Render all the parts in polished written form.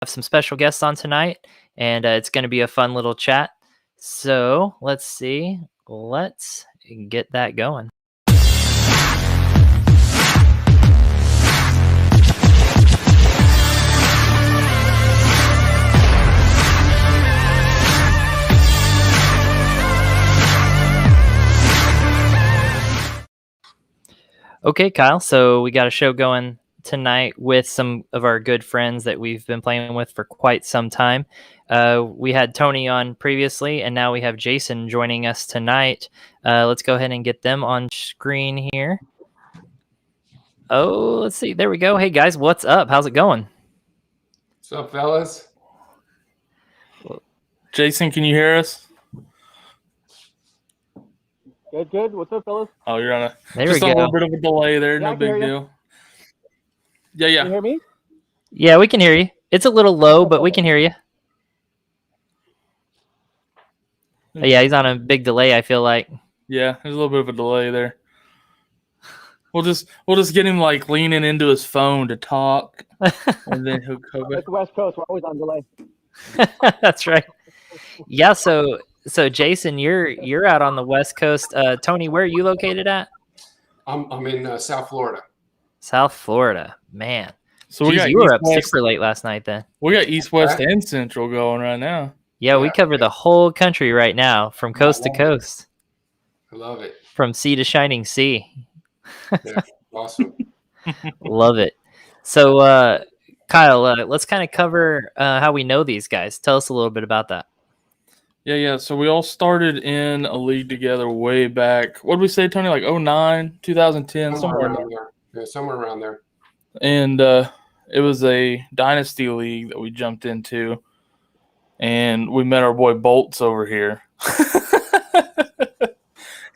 have some special guests on tonight, and it's going to be a fun little chat. So let's see. Let's get that going. Okay, Kyle. So we got a show going tonight with some of our good friends that we've been playing with for quite some time. We had Tony on previously, and now we have Jason joining us tonight. Let's go ahead and get them on screen here. Oh, let's see. There we go. Hey, guys. What's up? How's it going? What's up, fellas? Jason, can you hear us? Good. What's up, fellas? Oh, you're on a There just we a go. little bit of a delay there. Yeah, No big deal. Yeah. Can you hear me? Yeah, we can hear you. It's a little low, but we can hear you. Yeah, he's on a big delay, I feel like. Yeah, there's a little bit of a delay there. We'll just get him like leaning into his phone to talk, and then he'll go back. It's the West Coast. We're always on delay. That's right. Yeah, so Jason, you're out on the West Coast. Tony, where are you located at? I'm in South Florida. South Florida, man. So we got you were up East-West- super late last night then. We got East, West, and Central going right now. Yeah, we cover the whole country right now, from coast to coast, I love it. from sea to shining sea. Yeah, awesome. Love it. So, Kyle, let's kind of cover how we know these guys. Tell us a little bit about that. Yeah. So we all started in a league together way back. What did we say, Tony? Like 2009, 2010, somewhere around there. Yeah, somewhere around there. And it was a Dynasty league that we jumped into, and we met our boy Bolts over here.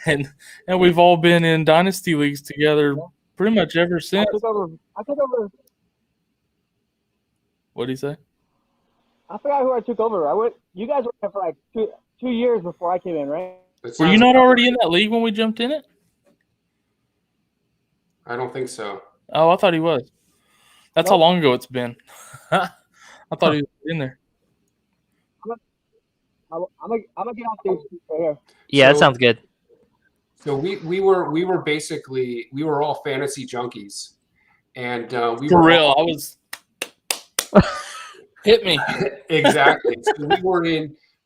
and we've all been in Dynasty leagues together pretty much ever since. I took over. What did he say? I forgot who I took over. You guys were there for like 2 years before I came in, right? Were you not already in that league when we jumped in it? I don't think so. Oh, I thought he was. That's how long ago it's been. I thought he was in there. I'm gonna get off these right here. Yeah, So- that sounds good. So we were basically all fantasy junkies, and we For were real, all- I was. Hit me. Exactly. So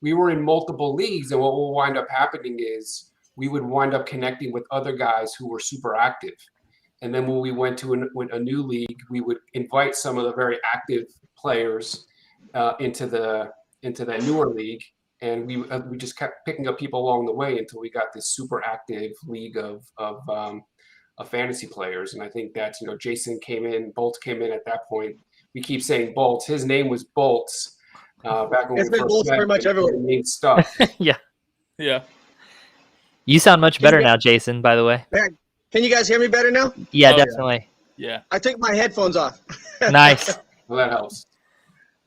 we were in multiple leagues, and what will wind up happening is we would wind up connecting with other guys who were super active. And then when we went to a new league, we would invite some of the very active players into that newer league, and we just kept picking up people along the way until we got this super active league of fantasy players. And I think that Jason came in, Bolts came in at that point. We keep saying Bolts. His name was Bolts back when It's we been first Bolts met. pretty much everywhere. He made stuff. Yeah. Yeah. You sound much better now, Jason, by the way. Can you guys hear me better now? Yeah, Oh, yeah. definitely. Yeah. I took my headphones off. Nice. Well, that helps.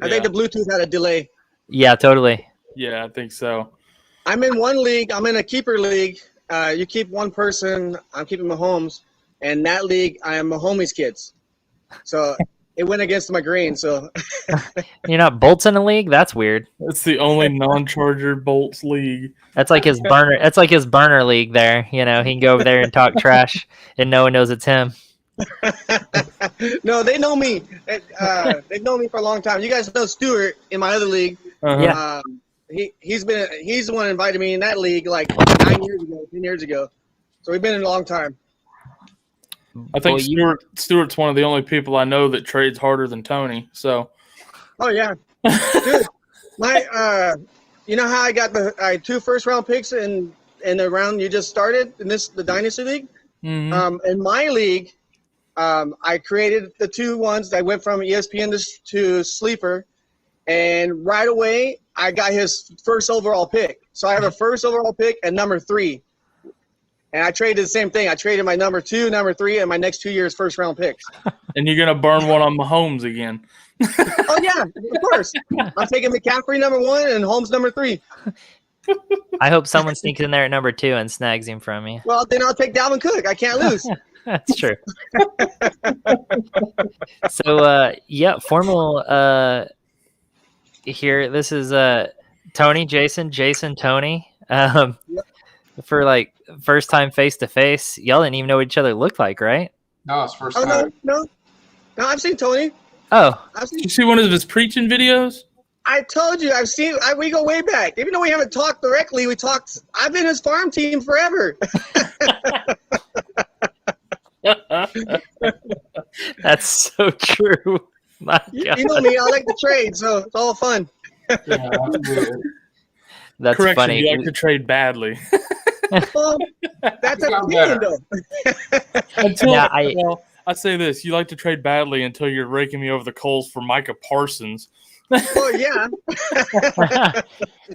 I think the Bluetooth had a delay. Yeah, totally. Yeah, I think so. I'm in one league. I'm in a keeper league. You keep one person. I'm keeping Mahomes. And that league, I am Mahomes' kids. So it went against my grain. So You're not Bolts in a league? That's weird. It's the only non-Charger Bolts league. That's like his burner. That's like his burner league there. He can go over there and talk trash, and no one knows it's him. no, they know me. They've known me for a long time. You guys know Stuart in my other league. Uh-huh. Yeah. He's the one who invited me in that league like 9 years ago, 10 years ago. So we've been in a long time. I think Well, Stuart's one of the only people I know that trades harder than Tony. So. Oh yeah, dude. You know how I got the 2 first-round picks in the round you just started in the Dynasty League? Mhm. In my league, I created the 2 ones. I went from ESPN to Sleeper, and right away I got his first overall pick. So I have a first overall pick and number 3. And I traded the same thing. I traded my number 2, number 3, and my next 2 years first-round picks. And you're gonna burn one on Mahomes again. Oh yeah, of course. I'm taking McCaffrey number 1 and Holmes number 3. I hope someone sneaks in there at number 2 and snags him from you. Well, then I'll take Dalvin Cook. I can't lose. That's true. So, yeah, formal here. This is Tony, Jason, Tony. For like first time face to face, y'all didn't even know what each other looked like, right? No, it's first Oh time. no, I've seen Tony. Oh, Did you see one of his preaching videos? I told you, I've seen. We go way back. Even though we haven't talked directly, we talked. I've been his farm team forever. that's so true. My God. You know me. I like to trade, so it's all fun. Yeah, absolutely. That's Correction, funny. you like to trade badly. Well, that's You a got opinion, better. though. Until Yeah, well, I say this: you like to trade badly until you're raking me over the coals for Micah Parsons. Well, yeah.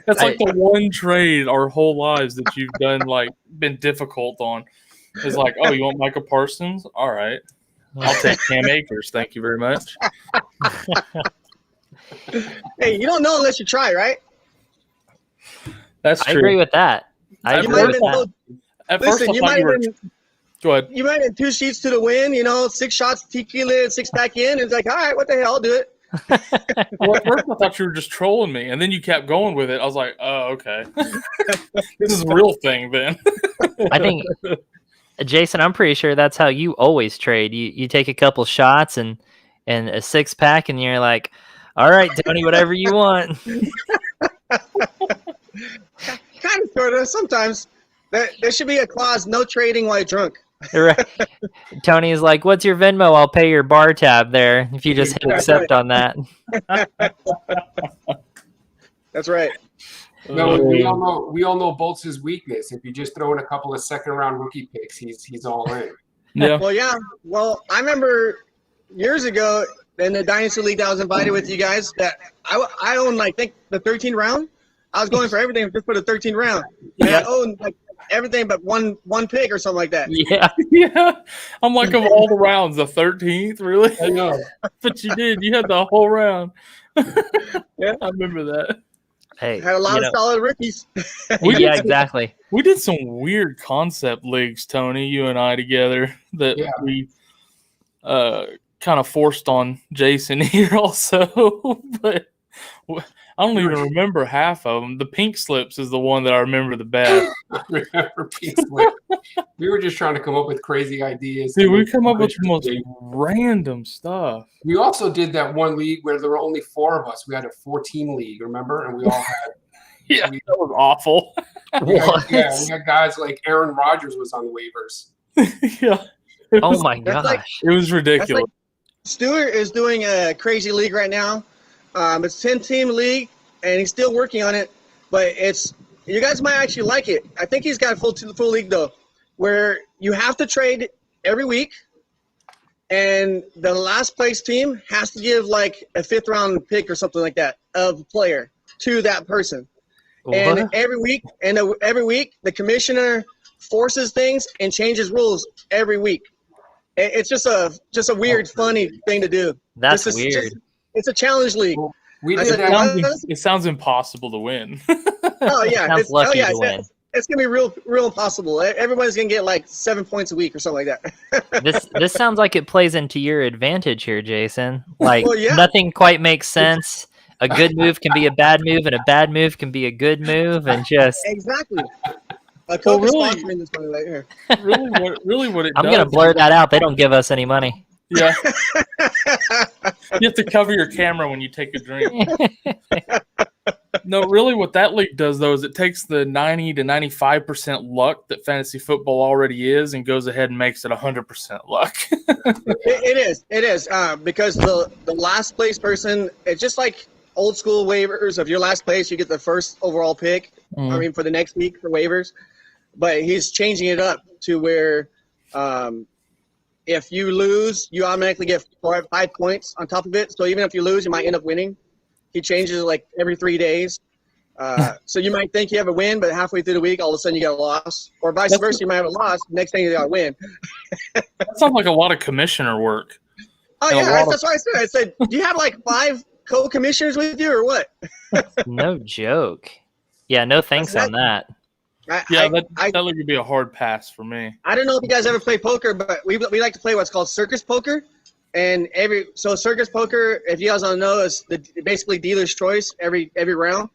That's like the one trade our whole lives that you've done, like, been difficult on. It's like, oh, you want Micah Parsons? All right, I'll take Cam Akers. Thank you very much. Hey, you don't know unless you try, right? That's I true. agree with that. I At agree might with have that. been, At first, listen, I you thought might you have were. been. Go ahead. You might have 2 sheets to the win, 6 shots tequila, 6 back in. And it's like, all right, what the hell? I'll do it. Well, at first I thought you were just trolling me, and then you kept going with it. I was like, oh, okay. This is a real thing then. I think, Jason, I'm pretty sure that's how you always trade. You take a couple shots and a 6-pack, and you're like, all right, Tony, whatever you want. Kind of, sort of. Sometimes there should be a clause: no trading while drunk. Right. Tony is like, what's your Venmo? I'll pay your bar tab there if you just hit accept on that. That's right. No, we all know Bolts' weakness. If you just throw in a couple of second-round rookie picks, he's all in. Yeah. Well, yeah. Well, I remember years ago in the Dynasty League that I was invited with you guys that I owned, I think, the 13th round. I was going for everything just for the 13th round. And I owned like everything but one pick or something like that. Yeah. Yeah. I'm like, of all the rounds, the 13th, really? I know. But you did. You had the whole round. Yeah. I remember that. Hey, Had a lot of solid rookies. yeah, exactly. We did some weird concept leagues, Tony, you and I together, that we kind of forced on Jason here also. But I don't even remember half of them. The pink slips is the one that I remember the best. I remember pink slip. We were just trying to come up with crazy ideas. Dude, we come up with the most random stuff. We also did that one league where there were only 4 of us. We had a 14 league, remember? And we all had Yeah, that was awful. we had guys like Aaron Rodgers was on waivers. Yeah. Oh my That's like- gosh. It was ridiculous. Stewart is doing a crazy league right now. It's a 10-team league, and he's still working on it. But you guys might actually like it. I think he's got a full league though, where you have to trade every week, and the last place team has to give like a 5th round pick or something like that of a player to that person. And What? every week, the commissioner forces things and changes rules every week. It's just a weird, funny thing to do. That's This is weird. just- it's a challenge league. We I did said, that. It sounds impossible to win. Oh yeah, Sounds lucky to win. It's gonna be real impossible. Everybody's gonna get like 7 points a week or something like that. This sounds like it plays into your advantage here, Jason. Like Well, yeah. nothing quite makes sense. A good move can be a bad move, and a bad move can be a good move, and just Exactly. A Coke is really- sponsoring this one right here. Really what it I'm does. gonna blur that out. They don't give us any money. Yeah. You have to cover your camera when you take a drink. No, really what that league does, though, is it takes the 90 to 95% luck that fantasy football already is and goes ahead and makes it 100% luck. It is because the last place person, it's just like old school waivers. Of your last place, you get the first overall pick. I mean, for the next week for waivers, but he's changing it up to where if you lose, you automatically get 5 points on top of it. So even if you lose, you might end up winning. He changes it like every 3 days. So you might think you have a win, but halfway through the week, all of a sudden you got a loss. Or vice versa, you might have a loss. Next thing you got a win. That sounds like a lot of commissioner work. Oh, And a yeah, lot that's what I said. I said, do you have like 5 co-commissioners with you or what? No joke. Yeah, no thanks on that. Yeah, that league would be a hard pass for me. I don't know if you guys ever play poker, but we like to play what's called circus poker. And so circus poker, if you guys don't know, is basically dealer's choice every round.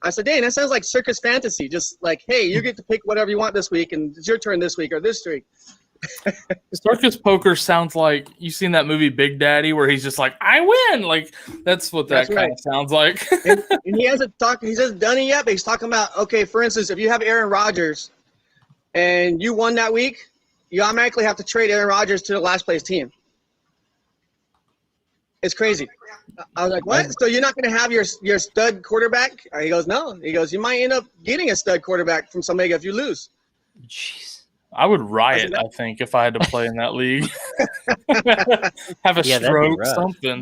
I said, dang, that sounds like circus fantasy. Just like, hey, you get to pick whatever you want this week, and it's your turn this week or this week. Circus poker sounds like you seen that movie Big Daddy where he's just like, I win. Like that's what that kind of sounds like. and he hasn't done it yet, but he's talking about, okay, for instance, if you have Aaron Rodgers and you won that week, you automatically have to trade Aaron Rodgers to the last place team. It's crazy. I was like, what? So you're not going to have your stud quarterback? He goes, no. He goes, you might end up getting a stud quarterback from somebody if you lose. Jeez. I would riot, I think, if I had to play in that league. Have a stroke,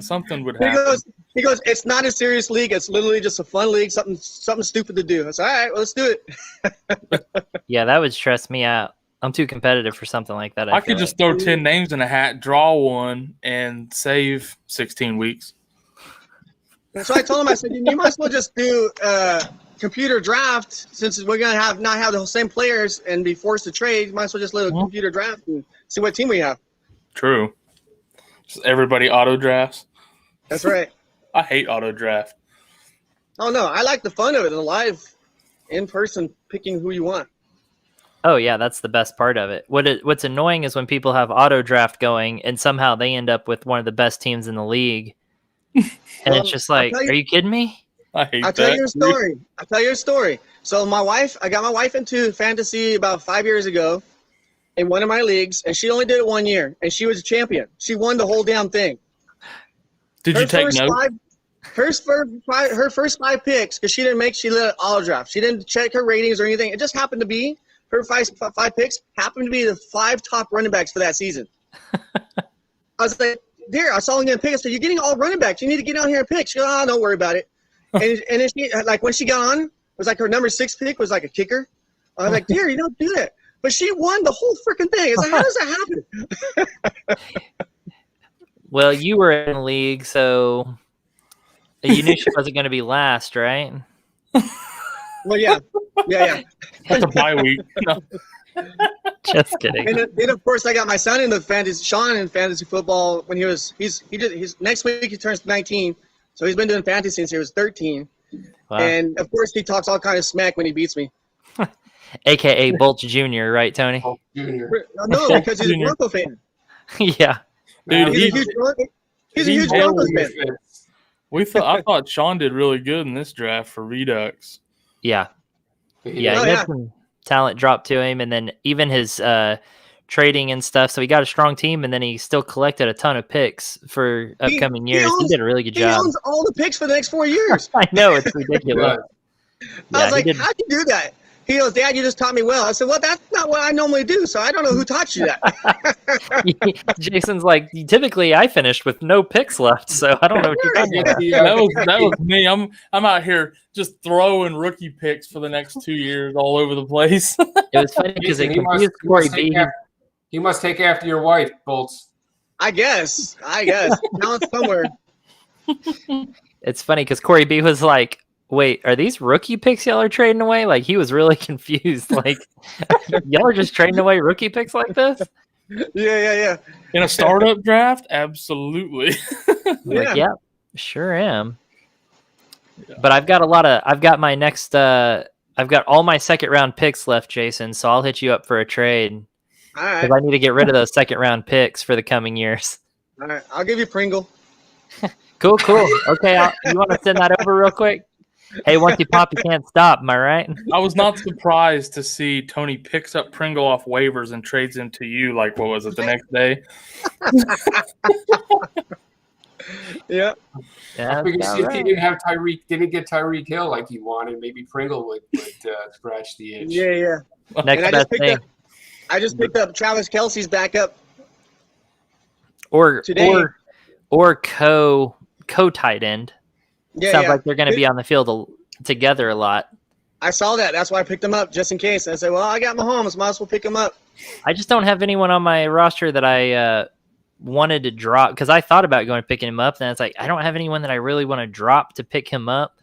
something would happen. He goes, it's not a serious league. It's literally just a fun league, something stupid to do. I said, all right, well, let's do it. Yeah, that would stress me out. I'm too competitive for something like that. I could just throw 10 names in a hat, draw one, and save 16 weeks. So I told him, I said, you might as well just do computer draft since we're going to not have the same players and be forced to trade. You might as well just let a computer draft and see what team we have. True. Just everybody auto drafts. That's right. I hate auto draft. Oh, no. I like the fun of it, the live in-person picking who you want. Oh, yeah, that's the best part of it. What's annoying is when people have auto draft going and somehow they end up with one of the best teams in the league. And it's just like, are you kidding me? I hate I'll tell you a story. So I got my wife into fantasy about 5 years ago in one of my leagues, and she only did it 1 year, and she was a champion. She won the whole damn thing. Did you take notes? Her first 5 picks, because she let it auto draft. She didn't check her ratings or anything. It just happened to be her five picks happened to be the 5 top running backs for that season. I was like, dear, I saw him getting pick. I said, you're getting all running backs. You need to get out here and pick. She goes, oh, don't worry about it. And then she, like, when she got on, it was like her number 6 pick was like a kicker. I was like, dear, you don't do that. But she won the whole freaking thing. It's like, how does that happen? Well, you were in the league, so you knew she wasn't going to be last, right? Well, yeah. That's a bye week. No. Just kidding. And then, of course, I got my son in Sean in fantasy football when he's next week he turns 19, so he's been doing fantasy since he was 13. Wow. And of course, he talks all kind of smack when he beats me. AKA Bolt Jr., right, Tony? Bolt Jr. No, because he's a Bronco fan. Yeah, dude, he's a huge Broncos fan. I thought Sean did really good in this draft for Redux. Yeah. He had some talent drop to him, and then even his trading and stuff. So he got a strong team, and then he still collected a ton of picks for upcoming years. He did a really good job. He owns all the picks for the next 4 years. I know, it's ridiculous. I was like, how'd you do that? He goes, Dad, you just taught me well. I said, well, that's not what I normally do, so I don't know who taught you that. Jason's like, typically I finished with no picks left, so I don't know what you're talking about. That was me. I'm out here just throwing rookie picks for the next 2 years all over the place. It was funny because it confused Corey B. You must take after your wife, Bolts. I guess. Talent somewhere. It's funny because Corey B was like, wait, are these rookie picks y'all are trading away? Like, he was really confused. Like, y'all are just trading away rookie picks like this? Yeah. In a startup draft? Absolutely. Like, yeah, sure am. Yeah. But I've got all my second round picks left, Jason, so I'll hit you up for a trade. All right. Because I need to get rid of those second round picks for the coming years. All right. I'll give you Pringle. Cool. Okay, you want to send that over real quick? Hey, once you pop, you can't stop. Am I right? I was not surprised to see Tony picks up Pringle off waivers and trades him to you. Like, what was it, the next day? Yeah. I figured if he didn't get Tyreek Hill like he wanted, maybe Pringle would scratch the itch. Yeah. Next best thing. I just picked up Travis Kelce's backup. Or co-tight end. Yeah, Sounds like they're going to be on the field together a lot. I saw that. That's why I picked them up, just in case. I said, well, I got Mahomes. Might as well pick him up. I just don't have anyone on my roster that I wanted to drop, because I thought about going picking him up. And it's like, I don't have anyone that I really want to drop to pick him up.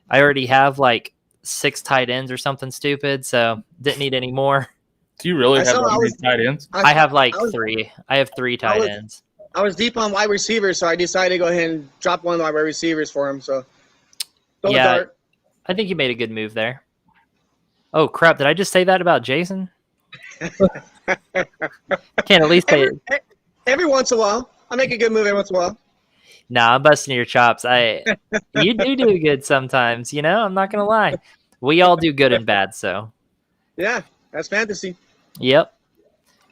I already have like 6 tight ends or something stupid, so didn't need any more. Do you really have that many tight ends? I have like 3. I have 3 tight ends. I was deep on wide receivers, so I decided to go ahead and drop one of my wide receivers for him. So, dart. I think you made a good move there. Oh crap! Did I just say that about Jason? Can't at least say it. Every once in a while, I make a good move every once in a while. Nah, I'm busting your chops. You do good sometimes. You know, I'm not gonna lie. We all do good and bad. So. Yeah, that's fantasy. Yep.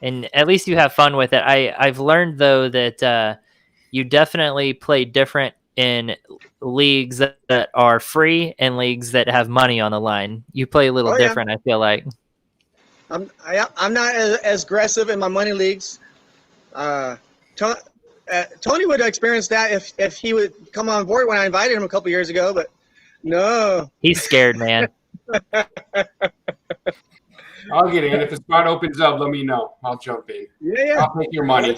And at least you have fun with it. I've learned though that you definitely play different in leagues that are free and leagues that have money on the line. You play a little different, I feel like. I'm not as aggressive in my money leagues. Tony would experience that if he would come on board when I invited him a couple years ago, but no. He's scared, man. I'll get in. If the spot opens up, let me know. I'll jump in. Yeah. I'll take your money.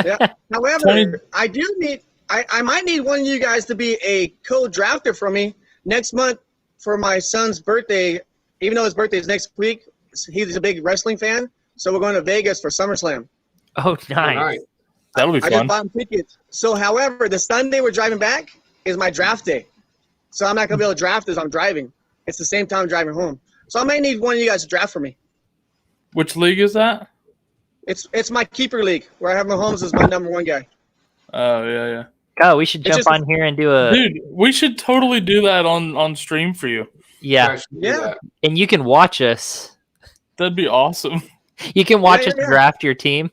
Yeah. However, I might need one of you guys to be a co-drafter for me next month for my son's birthday. Even though his birthday is next week, he's a big wrestling fan, so we're going to Vegas for SummerSlam. Oh, nice. That'll be fun. I just bought him tickets. So, however, the Sunday we're driving back is my draft day. So I'm not going to be able to draft as I'm driving. It's the same time I'm driving home. So I may need one of you guys to draft for me. Which league is that? It's my keeper league where I have Mahomes as my number one guy. Oh, yeah. Oh, we should jump on here and do a... Dude, we should totally do that on stream for you. Yeah. And you can watch us. That'd be awesome. You can watch us draft your team.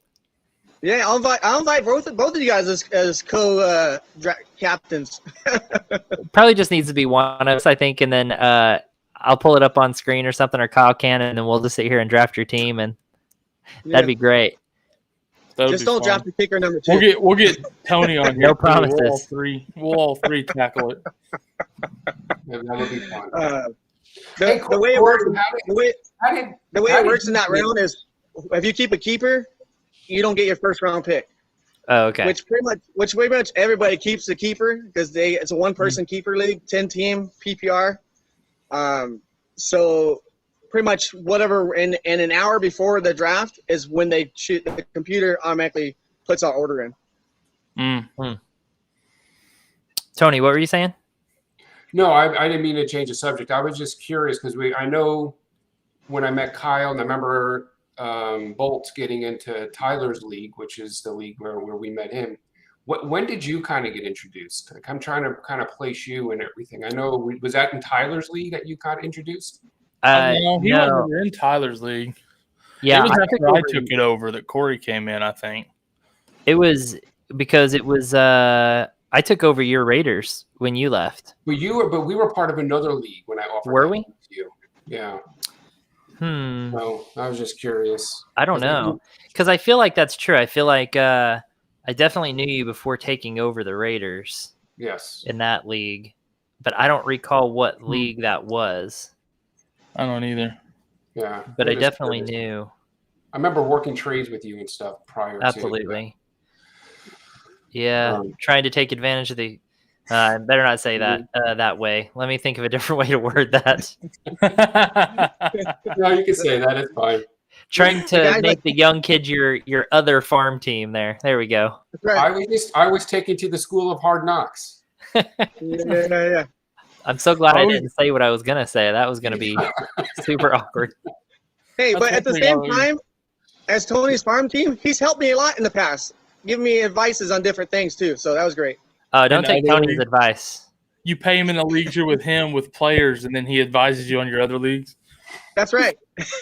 Yeah, I'll invite both of you guys as co-captains. Probably just needs to be one of us, I think, and then I'll pull it up on screen or something, or Kyle can, and then we'll just sit here and draft your team, and that'd be great. Just don't draft the kicker number 2. We'll get Tony on here. No promises. We'll all three tackle it. That would be fun. The way it works in that round is if you keep a keeper, you don't get your first round pick. Oh, okay. Which pretty much everybody keeps the keeper because it's a 1-person keeper league, 10-team PPR. So pretty much whatever in an hour before the draft is when the computer automatically puts our order in. Mm-hmm. Tony, what were you saying? No, I didn't mean to change the subject. I was just curious because I know when I met Kyle, and I remember Bolt's getting into Tyler's league, which is the league where we met him. When did you kind of get introduced? Like, I'm trying to kind of place you and everything. I know, was that in Tyler's league that you got introduced? No, he wasn't in Tyler's league. Yeah, it was after I took it over that Corey came in, I think. It was because it was I took over your Raiders when you left. But we were part of another league when I offered. Were we? To you. Yeah. So I was just curious. I don't know, because I feel like that's true. I feel like I definitely knew you before taking over the Raiders. Yes. In that league, but I don't recall what league that was. I don't either. Yeah. But I definitely knew. I remember working trades with you and stuff prior to. Absolutely. Yeah, trying to take advantage of the. Better not say that that way. Let me think of a different way to word that. No, you can say that. It's fine. Trying to make the young kid your other farm team there. There we go. Right. I was taken to the school of hard knocks. Yeah. I'm so glad I didn't say what I was gonna say. That was gonna be super awkward. Hey, but at the same time, as Tony's farm team, he's helped me a lot in the past, giving me advices on different things too. So that was great. Don't take Tony's advice. You pay him in the leagues you're with him with players, and then he advises you on your other leagues. That's right. If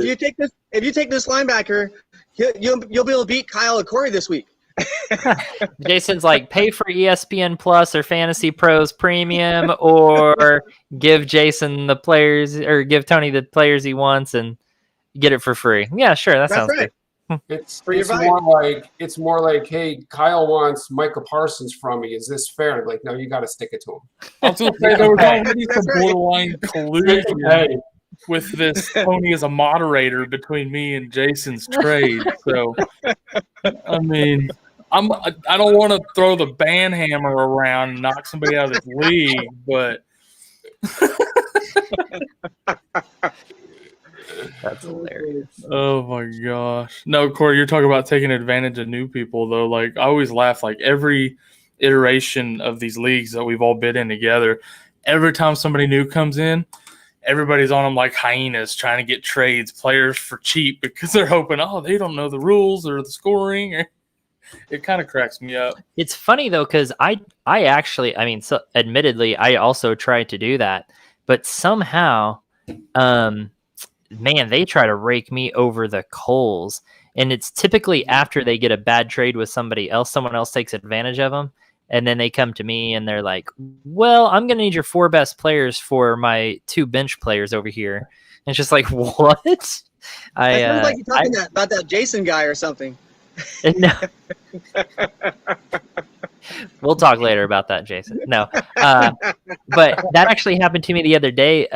you take this linebacker, you'll be able to beat Kyle or Corey this week. Jason's like, pay for ESPN Plus or Fantasy Pros Premium, or give Jason the players, or give Tony the players he wants and get it for free. Yeah, sure, that sounds good. It's more like, hey, Kyle wants Micah Parsons from me. Is this fair? Like, no, you got to stick it to him. I was going to say there was already some borderline collusion with this Tony as a moderator between me and Jason's trade. So, I mean, I don't want to throw the ban hammer around and knock somebody out of this league, but That's hilarious. Oh my gosh. No, Corey, you're talking about taking advantage of new people though. Like I always laugh, like every iteration of these leagues that we've all been in together, every time somebody new comes in, everybody's on them like hyenas trying to get trades, players for cheap because they're hoping, oh, they don't know the rules or the scoring. Or it kind of cracks me up. It's funny though, because I actually, I mean, so admittedly, I also tried to do that, but somehow, man, they try to rake me over the coals. And it's typically after they get a bad trade with somebody else, someone else takes advantage of them. And then they come to me and they're like, well, I'm going to need your 4 best players for my 2 bench players over here. And it's just like, what? It sounds like you're talking about that Jason guy or something. No. We'll talk later about that, Jason. No. But that actually happened to me the other day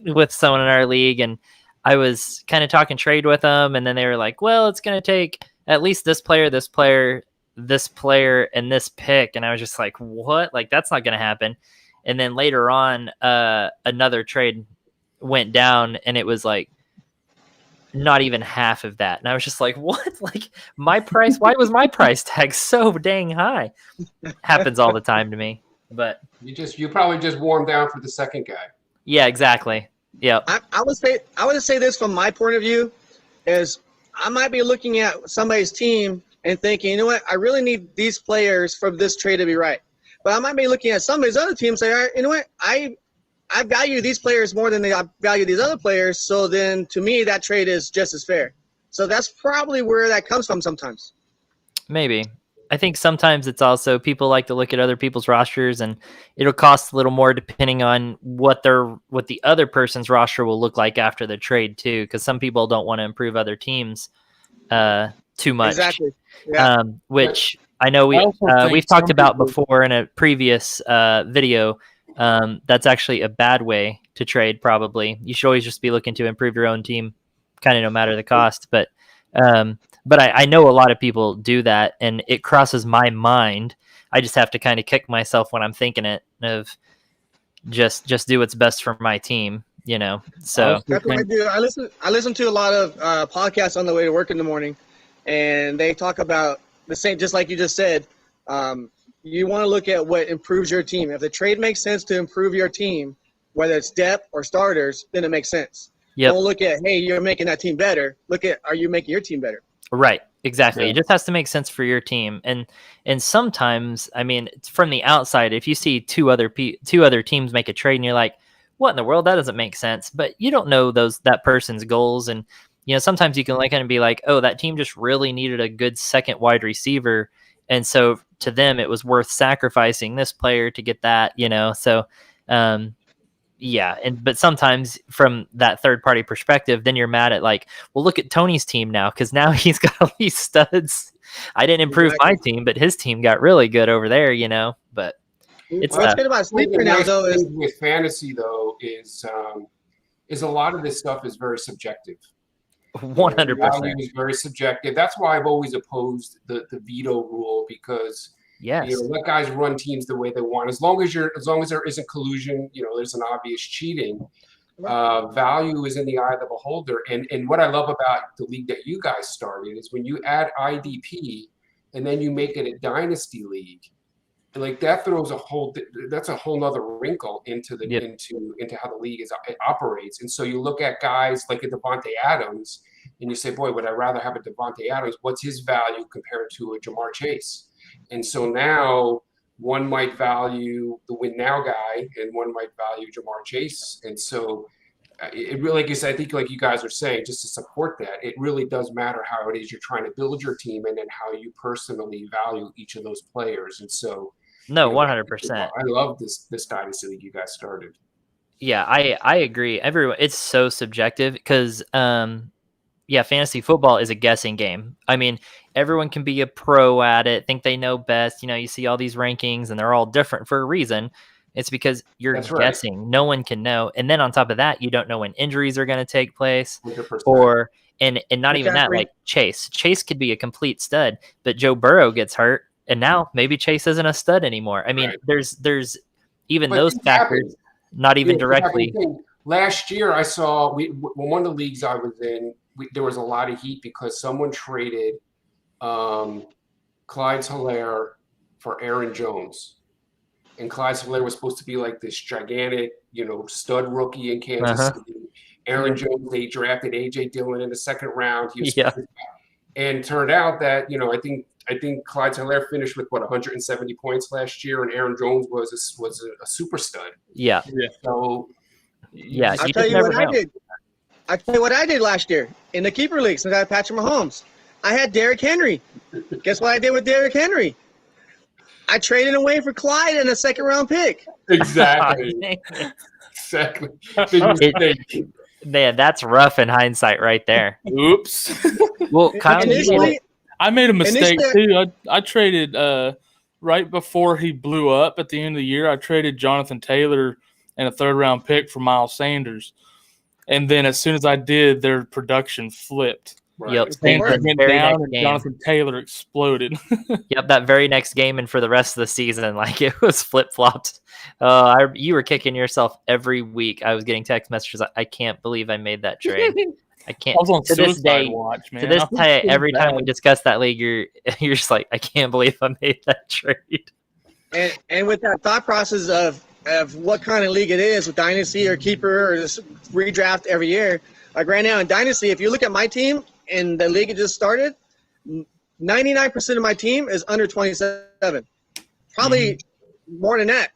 with someone in our league. And I was kind of talking trade with them. And then they were like, well, it's going to take at least this player, and this pick. And I was just like, what? Like, that's not going to happen. And then later on, another trade went down and it was like not even half of that. And I was just like, what? Like my price, why was my price tag so dang high? Happens all the time to me. But you probably just warmed down for the second guy. Yeah, exactly. Yeah. I would say this from my point of view is I might be looking at somebody's team and thinking, you know what, I really need these players for this trade to be right. But I might be looking at somebody's other team and say, all right, you know what, I value these players more than I value these other players. So then to me, that trade is just as fair. So that's probably where that comes from sometimes. Maybe. I think sometimes it's also people like to look at other people's rosters and it'll cost a little more depending on what the other person's roster will look like after the trade too. Because some people don't want to improve other teams too much. Exactly. Yeah. Which I know we've talked about before in a previous video. That's actually a bad way to trade. Probably you should always just be looking to improve your own team, kind of no matter the cost. But I know a lot of people do that, and it crosses my mind. I just have to kind of kick myself when I'm thinking it of just do what's best for my team, you know. So that's what I do. I listen to a lot of podcasts on the way to work in the morning, and they talk about the same, just like you just said. You want to look at what improves your team. If the trade makes sense to improve your team, whether it's depth or starters, then it makes sense. Yep. Don't look at, hey, you're making that team better. Look at, are you making your team better? Right. Exactly. Yeah. It just has to make sense for your team. And sometimes, I mean, from the outside, if you see two other teams make a trade and you're like, what in the world? That doesn't make sense. But you don't know that person's goals. And, you know, sometimes you can like kind of be like, oh, that team just really needed a good second wide receiver. And so to them, it was worth sacrificing this player to get that, you know? So, yeah. But sometimes from that third party perspective, then you're mad at like, well, look at Tony's team now. Cause now he's got all these studs. I didn't improve my team, but his team got really good over there, you know, but it's what's good about Sleeper now though is with fantasy though is a lot of this stuff is very subjective. 100%. Value is very subjective. That's why I've always opposed the veto rule because yes, you know, let guys run teams the way they want. As long as there isn't collusion, you know, there's an obvious cheating. Value is in the eye of the beholder. And what I love about the league that you guys started is when you add IDP and then you make it a dynasty league, like that throws that's a whole nother wrinkle into the into how the league it operates. And so you look at guys like a Devontae Adams and you say, boy, would I rather have a Devontae Adams? What's his value compared to a Jamar Chase? And so now one might value the win now guy and one might value Jamar Chase. And so it really, like you said, I think like you guys are saying, just to support that, it really does matter how it is you're trying to build your team and then how you personally value each of those players. And so, no, you know, 100%. I love this dynasty league you guys started. Yeah, I agree. Everyone, it's so subjective because, yeah, fantasy football is a guessing game. I mean, everyone can be a pro at it, think they know best. You know, you see all these rankings and they're all different for a reason. It's because you're guessing. Right. No one can know. And then on top of that, you don't know when injuries are going to take place 100%. or, and not even that, like Chase could be a complete stud, but Joe Burrow gets hurt. And now maybe Chase isn't a stud anymore. I mean, there's even but those factors, not even directly. last year I saw one of the leagues I was in, there was a lot of heat because someone traded Clyde Hilaire for Aaron Jones. And Clyde Hilaire was supposed to be like this gigantic, stud rookie in Kansas City. Aaron Jones, they drafted A.J. Dillon in the second round. And turned out that, I think Clyde Hilaire finished with 170 points last year, and Aaron Jones was a super stud. Yeah. So I'll tell you what I did. I'll tell you what I did last year in the keeper league since I had Patrick Mahomes. I had Derrick Henry. Guess what I did with Derrick Henry? I traded away for Clyde and a second-round pick. Exactly. Man, that's rough in hindsight right there. Oops. Well, Kyle, I made a mistake too. I traded right before he blew up at the end of the year. I traded Jonathan Taylor and a third-round pick for Miles Sanders. And then as soon as I did, their production flipped. Right. Yep. Sanders went down and Jonathan Taylor exploded. Yep, that very next game and for the rest of the season, like it was flip-flopped. You were kicking yourself every week. I was getting text messages. I can't believe I made that trade. I can't. I was on to this day. Watch, man. To this day, every time we discuss that league, you're just like, I can't believe I made that trade. And with that thought process of what kind of league it is, with Dynasty or Keeper or just redraft every year, like right now in Dynasty, if you look at my team and the league it just started, 99% of my team is under 27. Probably more than that.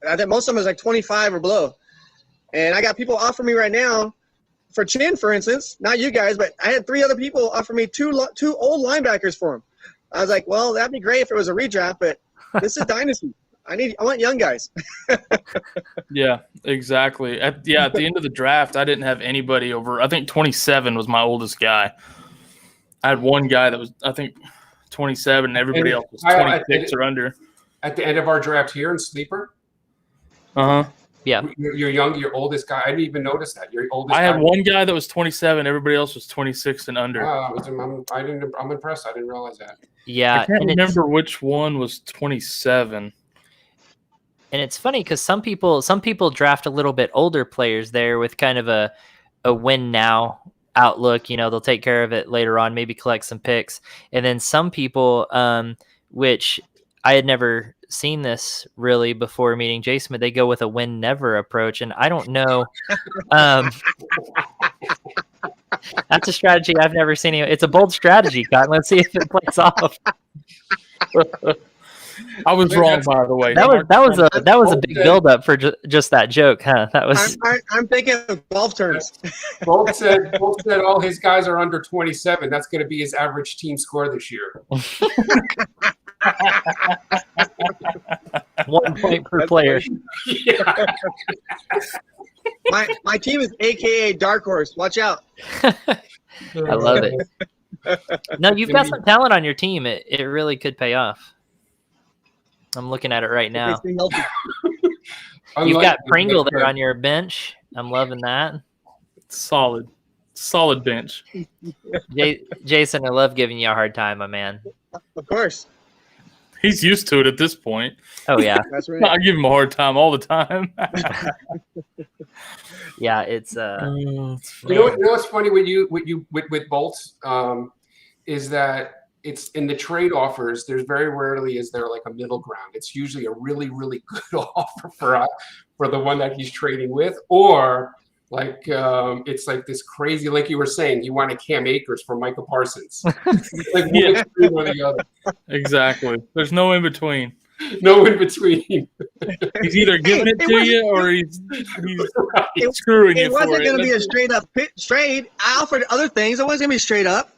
I think most of them is like 25 or below. And I got people offer me right now for Chin, for instance, not you guys, but I had 3 other people offer me two old linebackers for him. I was like, well, that'd be great if it was a redraft, but this is Dynasty. I want young guys. Yeah, exactly. At the end of the draft, I didn't have anybody over. I think 27 was my oldest guy. I had one guy that was, I think, 27, and everybody else was 26 or under. At the end of our draft here in Sleeper? Yeah. Your oldest guy. I didn't even notice that. Your oldest I had one guy that was 27. Everybody else was 26 and under. I'm impressed. I didn't realize that. Yeah. I can't remember which one was 27. And it's funny because some people draft a little bit older players there with kind of a win now outlook. They'll take care of it later on, maybe collect some picks. And then some people, which I had never seen this really before meeting Jason, but they go with a win never approach. And I don't know. That's a strategy I've never seen. It's a bold strategy, Cotton. Let's see if it plays off. I was wrong, by the way. That was a big buildup for just that joke, huh? That was. I'm thinking of golf terms. Bolt said all his guys are under 27. That's going to be his average team score this year. 1 point per player. Yeah. My team is AKA Dark Horse. Watch out. I love it. No, you've got some talent on your team. It really could pay off. I'm looking at it right now. You've got Pringle there on your bench. I'm loving that. Solid bench. Jason, I love giving you a hard time, my man. Of course. He's used to it at this point. Oh yeah. That's right. I give him a hard time all the time. Yeah, it's You know what's funny with Bolts is that it's in the trade offers. There's very rarely is there like a middle ground. It's usually a really, really good offer for the one that he's trading with, or like it's like this crazy, like you were saying, you wanted Cam Akers for Micah Parsons. Like one extreme or the other. Exactly. There's no in between. No in between. He's either giving it to you or he's screwing you for it. It wasn't going to be a straight up trade. I offered other things. It wasn't going to be straight up.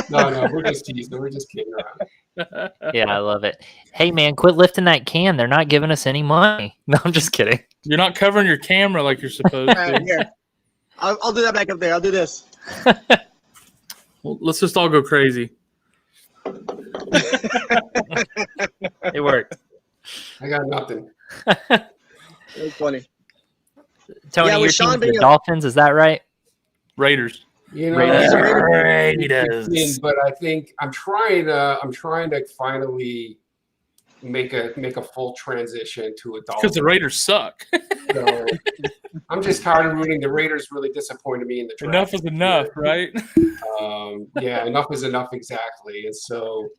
No, we're just teasing. We're just kidding around. Yeah, I love it. Hey, man, quit lifting that can. They're not giving us any money. No, I'm just kidding. You're not covering your camera like you're supposed to. Here. I'll do that back up there. I'll do this. Well, let's just all go crazy. It worked. I got nothing. It was funny. Tony, your team's the Dolphins, is that right? Raiders. Raiders. But I think I'm trying to finally make a full transition to a Dolphins. Because the Raiders suck. So I'm just tired of rooting. The Raiders really disappointed me in the draft. Enough is enough, right? Yeah, enough is enough, exactly. And so,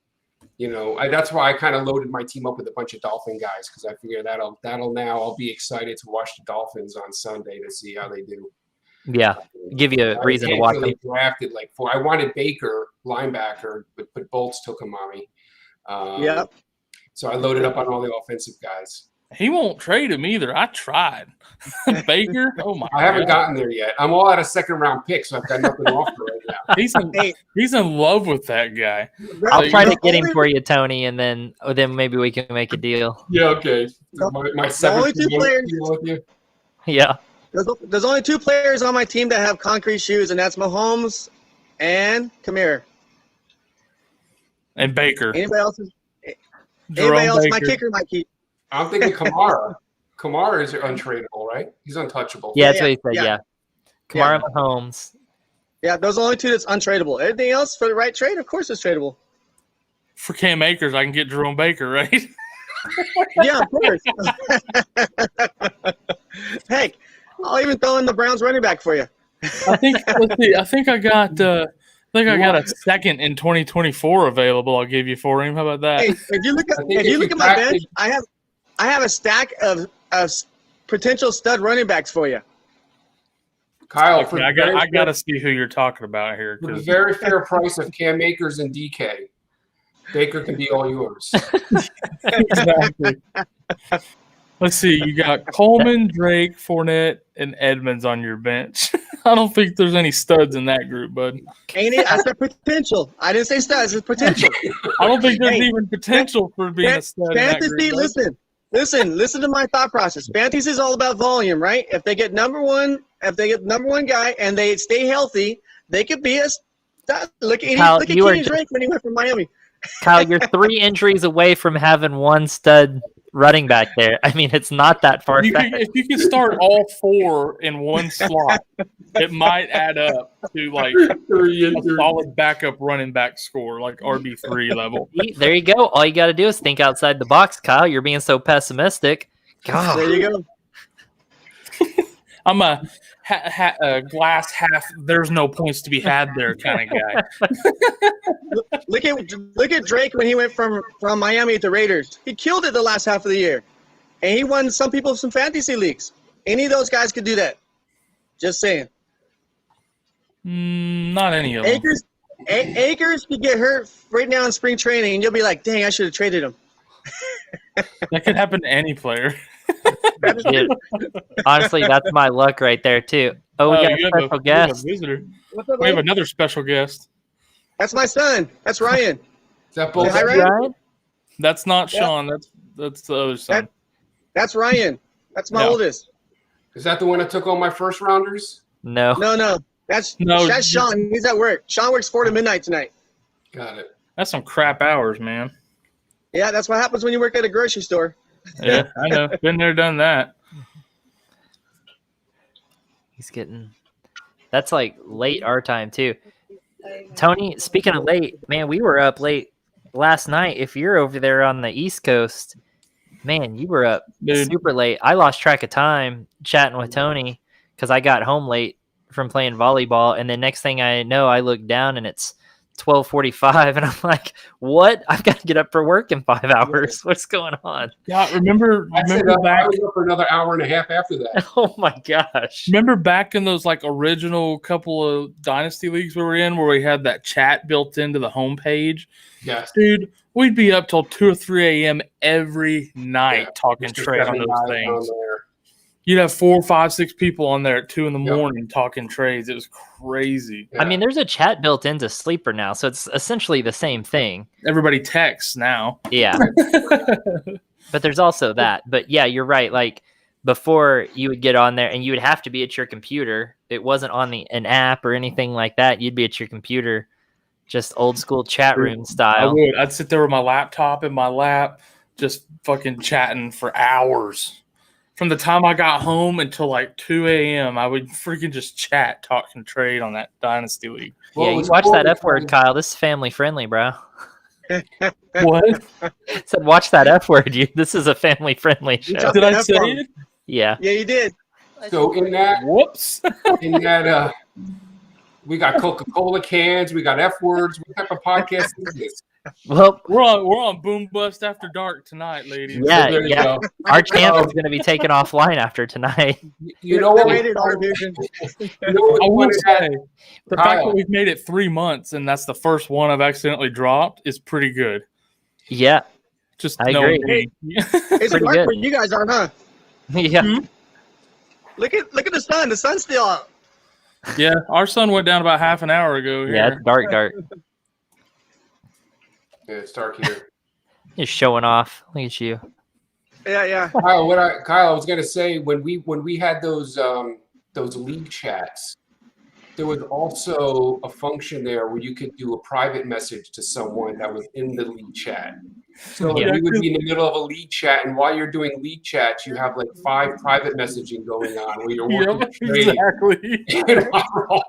that's why I kind of loaded my team up with a bunch of Dolphin guys, because I figure that'll now I'll be excited to watch the Dolphins on Sunday to see how they do. Yeah, give you a reason to watch them. Drafted I wanted Baker, linebacker, but Bolts took him on me. Yep. So I loaded up on all the offensive guys. He won't trade him either. I tried. Baker, oh my! I haven't gotten there yet. I'm all out of second-round picks, so I've got nothing to offer right now. He's in love with that guy. I'll try to get him for you, Tony, and then maybe we can make a deal. Yeah, okay. My only two players. Yeah. There's only 2 players on my team that have concrete shoes, and that's Mahomes and Kamir. And Baker. Anybody else? Baker. My kicker might keep. I'm thinking Kamara. Kamara is untradeable, right? He's untouchable. Yeah, that's what he said, yeah. Kamara, Mahomes. Yeah, those are the only 2 that's untradeable. Everything else for the right trade, of course, is tradable. For Cam Akers, I can get Jerome Baker, right? Yeah, of course. Heck, I'll even throw in the Browns running back for you. I think I got a second in 2024 available. I'll give you for him. How about that? Hey, if you look at my bench, I have a stack of potential stud running backs for you. Kyle, okay, I got to see who you're talking about here. For the very fair price of Cam Akers and DK, Baker can be all yours. Exactly. Let's see. You got Coleman, Drake, Fournette, and Edmonds on your bench. I don't think there's any studs in that group, bud. Ain't it? I said potential. I didn't say studs. It's potential. I don't think there's even potential for being a stud fantasy, in that group. Listen to my thought process. Fantasy is all about volume, right? If they get number one guy and they stay healthy, they could be a stud. Look at Kenny Drake when he went from Miami. Kyle, you're 3 injuries away from having 1 stud running back there. I mean, it's not that far fetched. If you can start all 4 in one slot, it might add up to like a solid backup running back score, like RB3 level. There you go. All you got to do is think outside the box, Kyle. You're being so pessimistic. God. There you go. I'm a glass half. There's no points to be had there kind of guy. Look at Drake when he went from Miami to Raiders. He killed it the last half of the year, and he won some fantasy leagues. Any of those guys could do that. Just saying. Not any of them. Akers could get hurt right now in spring training, and you'll be like, "Dang, I should have traded him." That could happen to any player. Honestly, that's my luck right there too. Oh, we got a special guest. We have another special guest. That's my son. That's Ryan. Is that both? Hi, Ryan? That's not Sean. That's the other son. That's Ryan. That's my oldest. Is that the one that took all my first rounders? No. That's Sean. He's at work. Sean works 4 to midnight tonight. Got it. That's some crap hours, man. Yeah, that's what happens when you work at a grocery store. Yeah, I know. Been there, done that. That's like late our time too. Tony, speaking of late, man, we were up late last night. If you're over there on the East Coast, man, you were up super late. I lost track of time chatting with Tony because I got home late from playing volleyball, and the next thing I know, I look down and it's 12:45, and I'm like, "What? I've got to get up for work in 5 hours. What's going on?" Yeah, remember back? I was up for another hour and a half after that. Oh my gosh! Remember back in those like original couple of Dynasty leagues we were in, where we had that chat built into the homepage? Yes, dude, we'd be up till 2 or 3 a.m. every night talking trade on those things. You'd have 4, 5, 6 people on there at 2 in the morning talking trades. It was crazy. Yeah. I mean, there's a chat built into Sleeper now, so it's essentially the same thing. Everybody texts now. Yeah. But there's also that. But yeah, you're right. Like before you would get on there and you would have to be at your computer. It wasn't on an app or anything like that. You'd be at your computer, just old school chat room style. I would. I'd sit there with my laptop in my lap, just fucking chatting for hours. From the time I got home until like 2 a.m., I would freaking just chat, talk, and trade on that Dynasty League. Yeah, you watch that F word, Kyle. This is family friendly, bro. What? Said watch that F word. This is a family friendly show. Did I say it? Yeah. Yeah, you did. So in that, Whoops. We got Coca-Cola cans. We got F words. What type of podcast is this? Well, we're on Boom Bust After Dark tonight, ladies. Yeah, so there you go. Our channel is going to be taken offline after tonight. You know what? Rated R, dude. I would say the fact that we've made it 3 months and that's the first one I've accidentally dropped is pretty good. Yeah, just I agree. Hey, it's dark where you guys are, huh? Yeah. Mm-hmm. Look at the sun. The sun's still out. Yeah, our sun went down about half an hour ago. Here. Yeah, it's dark. Yeah, it's dark here. You're showing off. Look at you. Yeah. Kyle, I was gonna say when we had those league chats, there was also a function there where you could do a private message to someone that was in the league chat. So we would be in the middle of a league chat, and while you're doing league chats, you have like 5 private messaging going on where you're working exactly. And we're all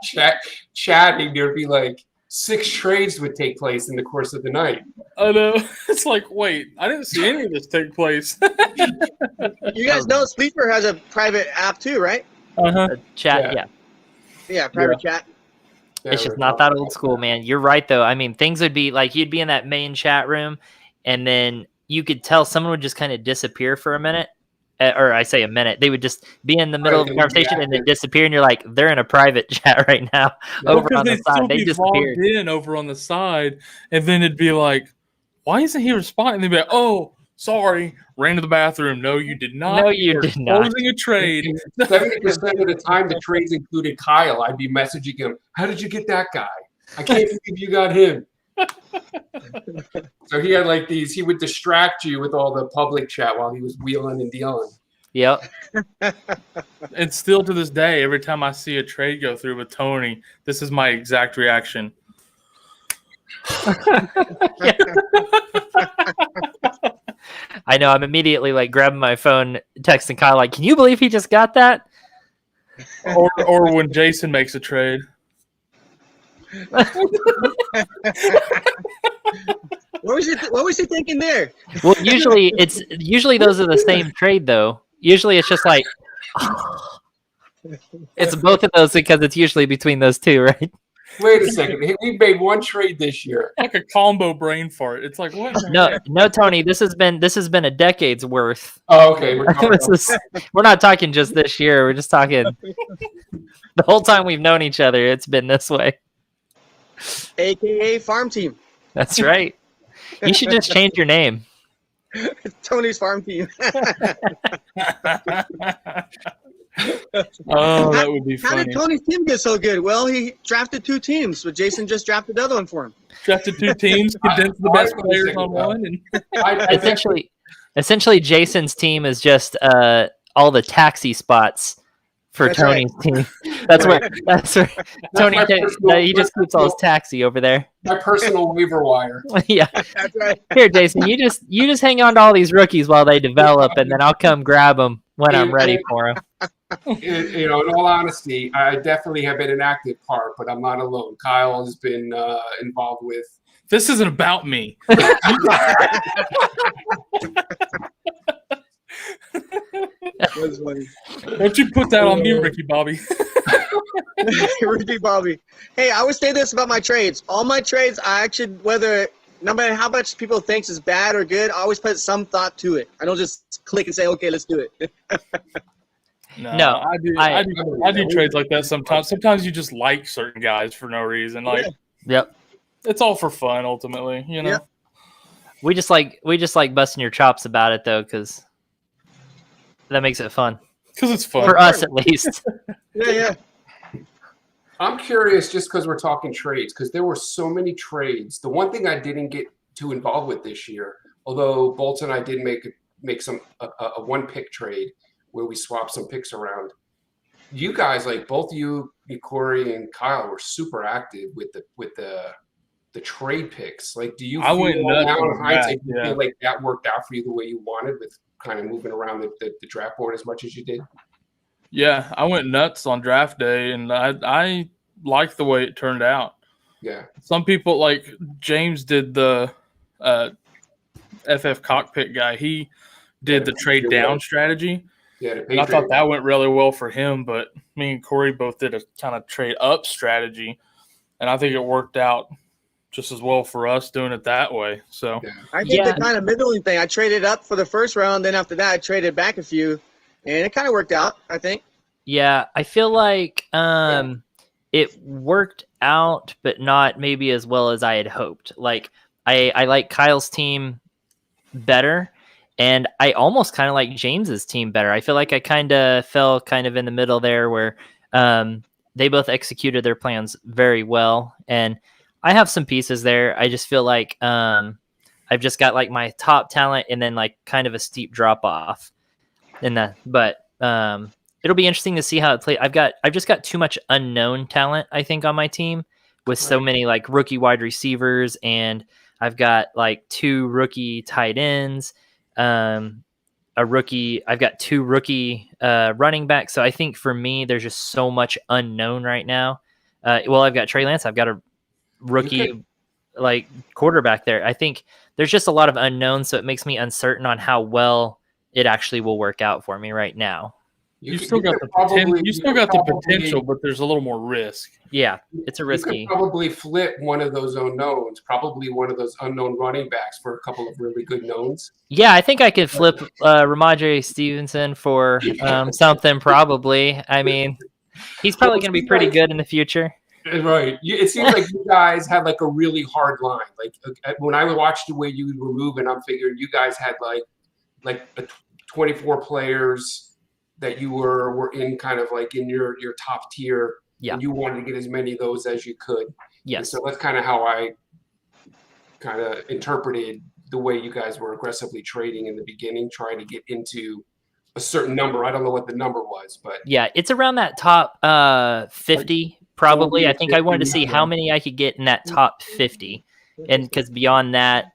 chatting. There'd be like 6 trades would take place in the course of the night. I know. It's like, wait, I didn't see any of this take place. You guys know Sleeper has a private app too, right? Chat, Yeah, private chat. Yeah, it's just not that old school, man. You're right, though. I mean, things would be like you'd be in that main chat room, and then you could tell someone would just kind of disappear for a minute. Or I say a minute. They would just be in the middle of the conversation and then disappear, and you're like, they're in a private chat right now over on the side. They disappeared. In over on the side, and then it'd be like, why isn't he responding? They'd be like, oh, sorry, ran to the bathroom. No, you did not. No, you did not. Closing a trade. 70% of the time, the trades included Kyle. I'd be messaging him, how did you get that guy? I can't believe you got him. So he had like these, he would distract you with all the public chat while he was wheeling and dealing. Yep. And still to this day, every time I see a trade go through with Tony, this is my exact reaction. I know. I'm immediately like grabbing my phone, texting Kyle like, "Can you believe he just got that?" Or when Jason makes a trade. What was he thinking there? Well, usually those are the same trade though. Usually it's just like it's both of those because it's usually between those two, right? Wait a second. We made one trade this year. Like a combo brain fart. It's like what? No, Tony. This has been a decade's worth. Oh, okay. We're not talking just this year. We're just talking the whole time we've known each other. It's been this way. AKA Farm Team. That's right. You should just change your name. Tony's Farm Team. Oh, that would be funny. How did Tony's team get so good? Well, he drafted 2 teams, but Jason just drafted the other one for him. Drafted 2 teams, condensed the best players on one. And essentially, Jason's team is just all the taxi spots for Tony's team. That's where Tony he just keeps all his taxi over there. My personal waiver wire. Yeah. That's right. Here, Jason, you just hang on to all these rookies while they develop, and then I'll come grab them when I'm ready for them. In all honesty, I definitely have been an active part, but I'm not alone. Kyle has been involved with. This isn't about me. That's funny. Don't you put that on me, Ricky Bobby. Ricky Bobby. Hey, I always say this about my trades. All my trades, I actually, no matter how much people think is bad or good, I always put some thought to it. I don't just click and say, okay, let's do it. No, I do trades like that sometimes. Sometimes you just like certain guys for no reason. Like, yep, it's all for fun ultimately, you know. Yep. We just like busting your chops about it though, because that makes it fun. Because it's fun for us, at least. Yeah. I'm curious, just because we're talking trades, because there were so many trades. The one thing I didn't get too involved with this year, although Bolton and I did make some a 1-pick trade where we swapped some picks around. You guys, like both you, Corey and Kyle, were super active with the trade picks. Like, do you feel like that worked out for you the way you wanted, with kind of moving around the draft board as much as you did? Yeah, I went nuts on draft day, and I liked the way it turned out. Yeah. Some people, like James did the FF Cockpit guy, he did the trade down strategy. Yeah, and I thought that went really well for him. But me and Corey both did a kind of trade up strategy, and I think it worked out just as well for us doing it that way. So I did the kind of middling thing. I traded up for the first round, then after that I traded back a few, and it kind of worked out, I think. Yeah, I feel like it worked out, but not maybe as well as I had hoped. Like I like Kyle's team better, and I almost kind of like James's team better. I feel like I kind of fell kind of in the middle there where they both executed their plans very well, and I have some pieces there. I just feel like I've just got like my top talent and then like kind of a steep drop off in that. But it'll be interesting to see how it plays. I've just got too much unknown talent, I think, on my team with so many like rookie wide receivers, and I've got like 2 rookie tight ends, I've got 2 rookie running backs. So I think for me, there's just so much unknown right now. Well, I've got Trey Lance. I've got a rookie like quarterback there. I think there's just a lot of unknowns, so it makes me uncertain on how well it actually will work out for me right now. You still got the potential, but there's a little more risk. Yeah, it's a risky. You could probably flip one of those unknowns, probably one of those unknown running backs for a couple of really good knowns. Yeah, I think I could flip Ramondre Stevenson for something probably. I mean, he's probably going to be pretty good in the future. Right. It seems like you guys had like a really hard line. Like when I watched the way you were moving, I'm figuring you guys had like 24 players that you were in kind of like in your top tier. Yeah. And you wanted to get as many of those as you could. Yes. And so that's kind of how I kind of interpreted the way you guys were aggressively trading in the beginning, trying to get into a certain number. I don't know what the number was, but yeah, it's around that top 50 probably. I think I wanted to see how many I could get in that top 50, and because beyond that,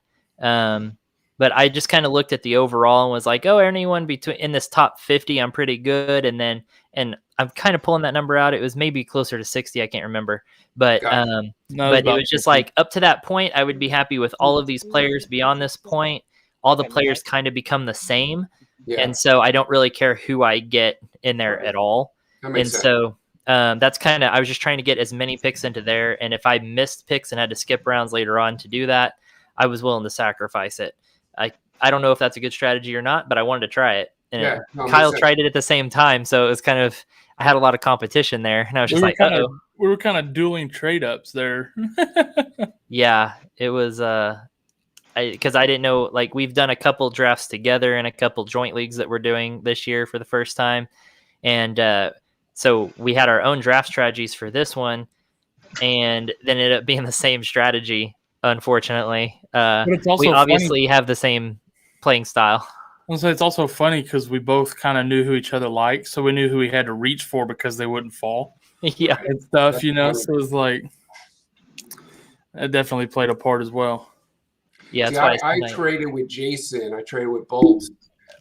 but I just kind of looked at the overall and was like, oh, anyone between in this top 50, I'm pretty good. And I'm kind of pulling that number out. It was maybe closer to 60. I can't remember, but it was just 50. Like up to that point, I would be happy with all of these players. Beyond this point, all the players kind of become the same. Yeah. And so I don't really care who I get in there at all. And sense. So that's kind of, I was just trying to get as many picks into there. And if I missed picks and had to skip rounds later on to do that, I was willing to sacrifice it. I don't know if that's a good strategy or not, but I wanted to try it. And Kyle tried it at the same time. So it was kind of, I had a lot of competition there. And I was just we were kind of dueling trade ups there. Yeah, it was, because I didn't know, like we've done a couple drafts together and a couple joint leagues that we're doing this year for the first time. And so we had our own draft strategies for this one, and then it ended up being the same strategy, unfortunately. But it's also we obviously have the same playing style. So it's also funny because we both kind of knew who each other liked, so we knew who we had to reach for because they wouldn't fall. Yeah. And stuff, you know, so it was like, it definitely played a part as well. Yeah, see, I traded with Jason. I traded with Bolt.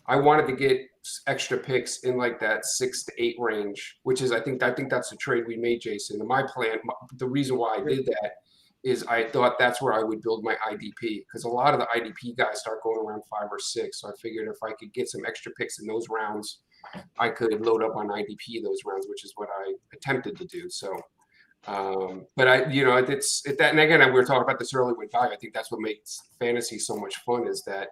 I wanted to get extra picks in like that 6 to 8 range, which is I think that's the trade we made, Jason. And my plan, the reason why I did that is I thought that's where I would build my IDP, because a lot of the IDP guys start going around 5 or 6. So I figured if I could get some extra picks in those rounds, I could load up on IDP those rounds, which is what I attempted to do. So. But it's that, and again, we were talking about this earlier with Guy. I think that's what makes fantasy so much fun, is that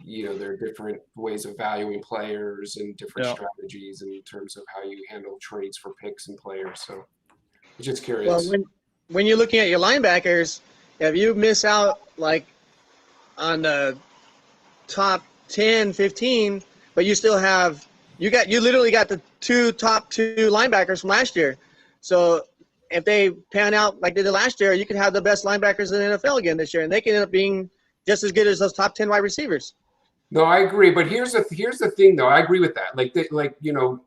there are different ways of valuing players and different strategies in terms of how you handle trades for picks and players. So I'm just curious. Well, when you're looking at your linebackers, if you miss out like on the top 10, 15, but you still have you literally got the top two linebackers from last year. So if they pan out like they did last year, you can have the best linebackers in the NFL again this year, and they can end up being just as good as those top 10 wide receivers. No, I agree. But here's the thing, though. I agree with that.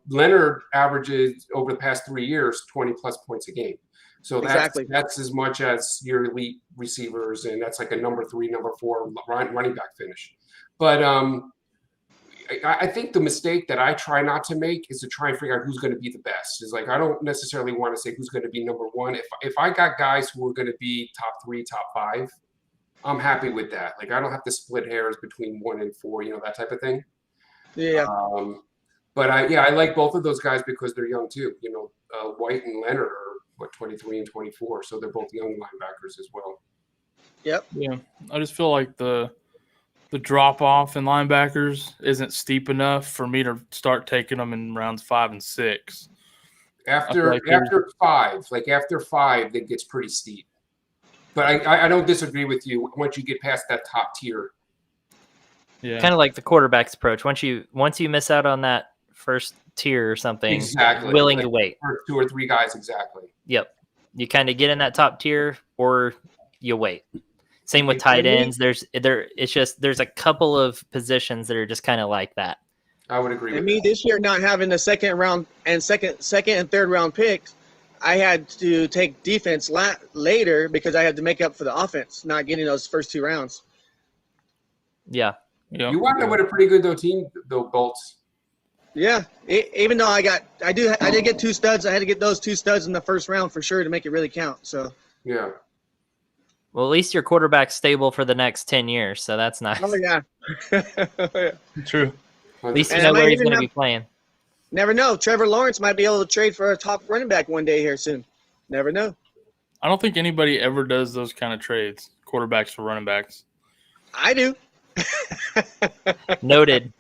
Leonard averages over the past 3 years 20 plus points a game. So that's as much as your elite receivers, and that's like a number 3, number 4 running back finish. But I think the mistake that I try not to make is to try and figure out who's going to be the best. Is like, I don't necessarily want to say who's going to be number 1. If I got guys who are going to be top 3, top 5, I'm happy with that. Like, I don't have to split hairs between 1 and 4, that type of thing. Yeah. But I like both of those guys because they're young too. You know, White and Leonard are 23 and 24, so they're both young linebackers as well. Yep. Yeah, I just feel like the drop off in linebackers isn't steep enough for me to start taking them in rounds 5 and 6. After 5, it gets pretty steep. But I don't disagree with you. Once you get past that top tier, kind of like the quarterback's approach. Once you miss out on that first tier or something, exactly, willing to wait. 2 or 3 guys, exactly. Yep, you kind of get in that top tier, or you wait. Same with tight ends. There's a couple of positions that are just kind of like that. I would agree. And with me this year not having the second round and second and third round picks, I had to take defense later because I had to make up for the offense, not getting those first 2 rounds. Yeah. You wound up with a pretty good team, though, Bolts. Yeah, even though I did get 2 studs. I had to get those 2 studs in the first round for sure to make it really count. So yeah. Well, at least your quarterback's stable for the next 10 years, so that's nice. Oh yeah. True. At least you know where he's going to be playing. Never know. Trevor Lawrence might be able to trade for a top running back one day here soon. Never know. I don't think anybody ever does those kind of trades, quarterbacks for running backs. I do. Noted.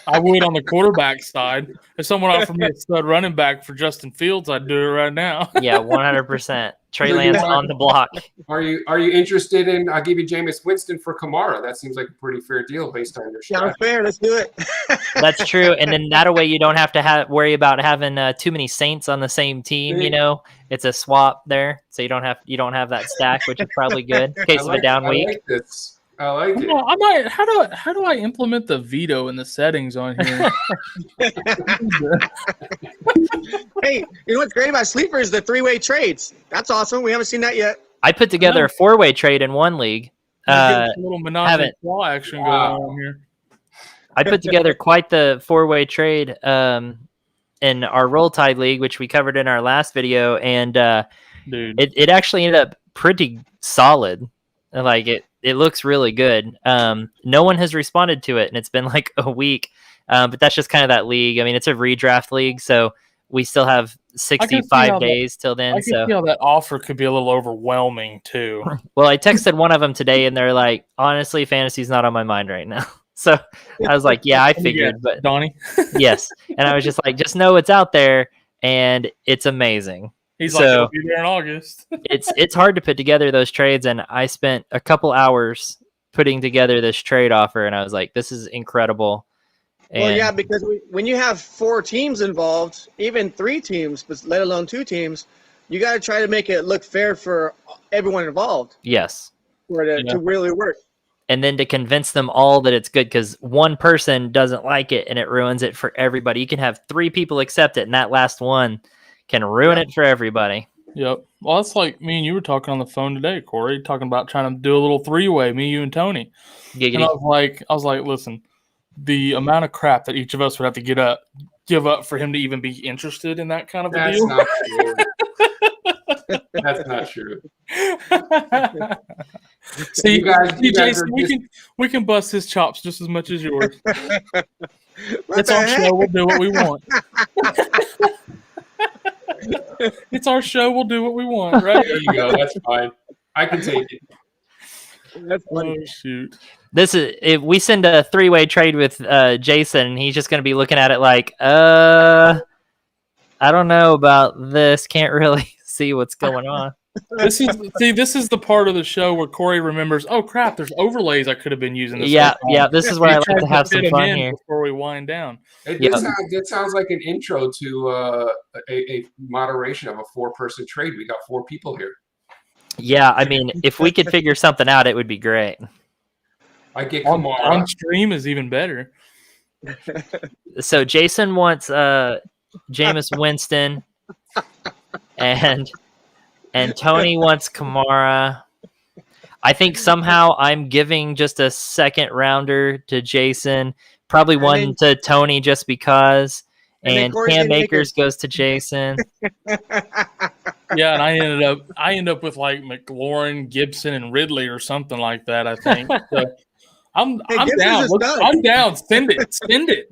I would on the quarterback side. If someone offered me a stud running back for Justin Fields, I'd do it right now. Yeah, 100%. Trey Lance on the block. Are you interested in? I'll give you Jameis Winston for Kamara. That seems like a pretty fair deal based on your strategy. Sounds fair. Let's do it. That's true, and then that way you don't have to worry about having too many Saints on the same team. You know, it's a swap there, so you don't have that stack, which is probably good in case of a down week. I like this. I like it. I might. How do I implement the veto in the settings on here? Hey, you know what's great about Sleeper is the 3-way trades. That's awesome. We haven't seen that yet. I put together a 4-way trade in one league. A little menage claw action going on here. I put together quite the 4-way trade in our Roll Tide League, which we covered in our last video, and it actually ended up pretty solid. Like it looks really good. No one has responded to it, and it's been like a week. But that's just kind of that league. I mean, it's a redraft league, so we still have 65 days till then. I can see how that offer could be a little overwhelming too. Well, I texted one of them today, and they're like, honestly, fantasy's not on my mind right now. So I was like, yeah, I figured. But Donnie? Yes. And I was just like, just know it's out there, and it's amazing. He's like, it'll be there in August. It's hard to put together those trades, and I spent a couple hours putting together this trade offer, and I was like, this is incredible. Well, yeah, because when you have 4 teams involved, even 3 teams, but let alone 2 teams, you got to try to make it look fair for everyone involved. Yes. For it to really work. And then to convince them all that it's good, because one person doesn't like it and it ruins it for everybody. You can have 3 people accept it, and that last one can ruin it for everybody. Yep. Well, that's like me and you were talking on the phone today, Corey, talking about trying to do a little 3-way, me, you, and Tony. Giggity. And I was like, listen, the amount of crap that each of us would have to give up for him to even be interested in that kind of a deal. Not true. That's not true. See, Jason, we can bust his chops just as much as yours. It's our show. We'll do what we want. It's our show. We'll do what we want, right? There you go. That's fine. I can take it. That's funny. Oh, shoot. This is if we send a 3-way trade with Jason, he's just going to be looking at it like, I don't know about this. Can't really see what's going on. This is the part of the show where Corey remembers, oh crap, there's overlays I could have been using. Yeah. This is where I like to have some fun here before we wind down. It sounds like an intro to a moderation of a 4-person trade. We got 4 people here. Yeah, I mean, if we could figure something out, it would be great. I get Kamara. On stream is even better. So Jason wants Jameis Winston, and Tony wants Kamara. I think somehow I'm giving just a 2nd rounder to Jason, probably one to Tony just because, and Cam Akers goes to Jason. Yeah, and I end up with like McLaurin, Gibson, and Ridley or something like that, I think. So I'm Hey, down. I'm down. Send it.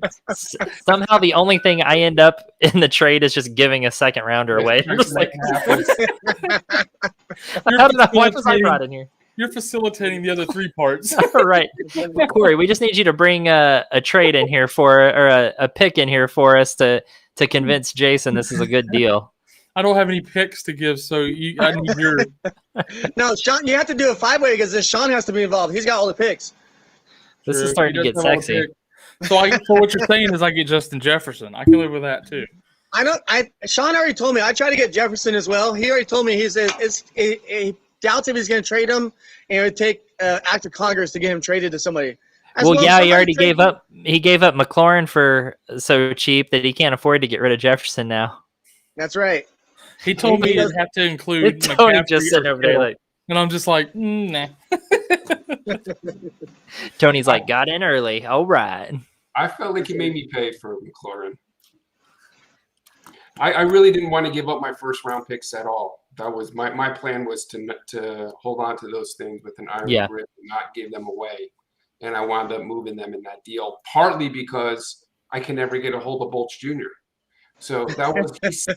Somehow the only thing I end up in the trade is just giving a second rounder away. I'm just like, why was I brought in here? You're facilitating the other 3 parts. Right. Corey, we just need you to bring a trade in here or a pick in here for us to convince Jason this is a good deal. I don't have any picks to give, so I need your. No, Sean, you have to do a 5-way because then Sean has to be involved. He's got all the picks. This is starting to get sexy. So what you're saying is I get Justin Jefferson. I can live with that too. Sean already told me I tried to get Jefferson as well. He already told me he doubts if he's going to trade him, and it would take act of Congress to get him traded to somebody. He already gave up. He gave up McLaurin for so cheap that he can't afford to get rid of Jefferson now. That's right. He told me you'd have to include Tony just sitting over there like, and I'm just like, nah. Tony's like, got in early. All right. I felt like he made me pay for McLaurin. I really didn't want to give up my first round picks at all. That was my plan was to hold on to those things with an iron grip and not give them away. And I wound up moving them in that deal, partly because I can never get a hold of Bolts Jr. So that was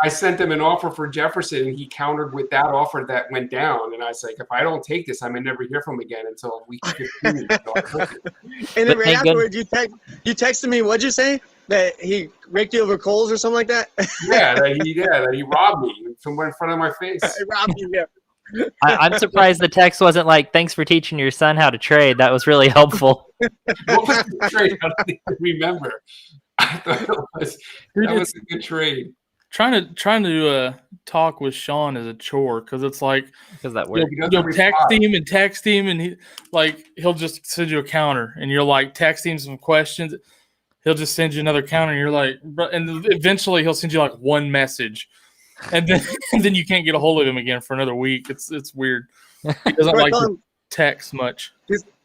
I sent him an offer for Jefferson, and he countered with that offer that went down. And I was like, if I don't take this, I may never hear from him again until week 15. So and then right afterwards, you texted me. What'd you say? That he raked you over coals or something like that? that he robbed me somewhere in front of my face. He robbed you, yeah. I'm surprised the text wasn't like, thanks for teaching your son how to trade. That was really helpful. What was the trade? I don't even remember. I thought that was a good trade. Trying to talk with Sean is a chore because it's like that works. You'll text him and he'll just send you a counter and you're like text him some questions. He'll just send you another counter and you're like, and eventually he'll send you like one message, and then you can't get a hold of him again for another week. It's weird. He doesn't like to text much.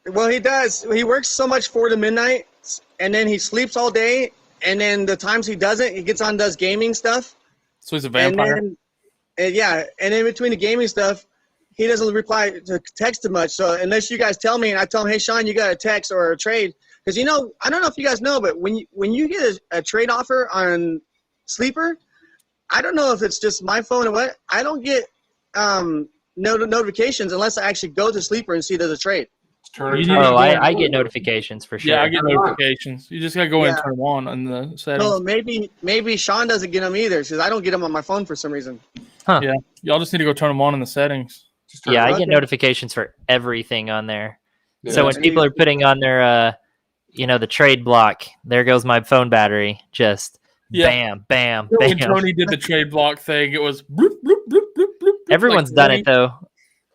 Well, he does. He works so much 4 to midnight, and then he sleeps all day. And then the times he doesn't, he gets on and does gaming stuff. So he's a vampire? And in between the gaming stuff, he doesn't reply to text too much. So unless you guys tell me, and I tell him, hey, Sean, you got a text or a trade. Because, I don't know if you guys know, but when you get a trade offer on Sleeper, I don't know if it's just my phone or what. I don't get notifications unless I actually go to Sleeper and see there's a trade. I get notifications for sure. Yeah, I get notifications. You just gotta go in and turn them on the settings. So maybe Sean doesn't get them either because I don't get them on my phone for some reason. Huh. Yeah, y'all just need to go turn them on in the settings. I get notifications for everything on there. Yeah, so when people are putting on their, the trade block, there goes my phone battery. Just bam, bam, bam. When Tony did the trade block thing, it was bloop, bloop, bloop, bloop, bloop. Everyone's done it though.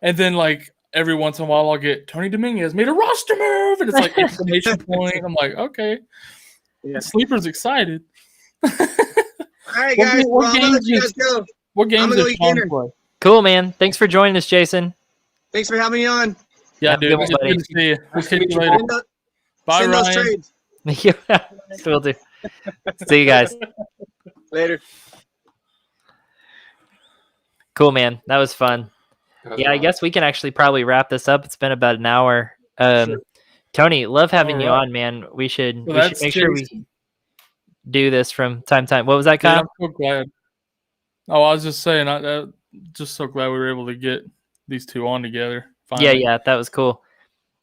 And then every once in a while, I'll get Tony Dominguez made a roster move, and it's like exclamation point. I'm like, okay, Sleeper's excited. All right, guys. What games does Sean play? Cool, man. Thanks for joining us, Jason. Thanks for having me on. Yeah, dude. Good to see you. We'll catch you later. Bye, Ryan. Yeah, will do. See you guys later. Cool, man. That was fun. Yeah, I guess we can actually probably wrap this up. It's been about an hour. Sure. Tony, love having you on, man. We should make sure we do this from time to time. What was that, Kyle? I'm so glad. Oh, I was just saying, I'm just so glad we were able to get these two on together. Finally. Yeah, that was cool.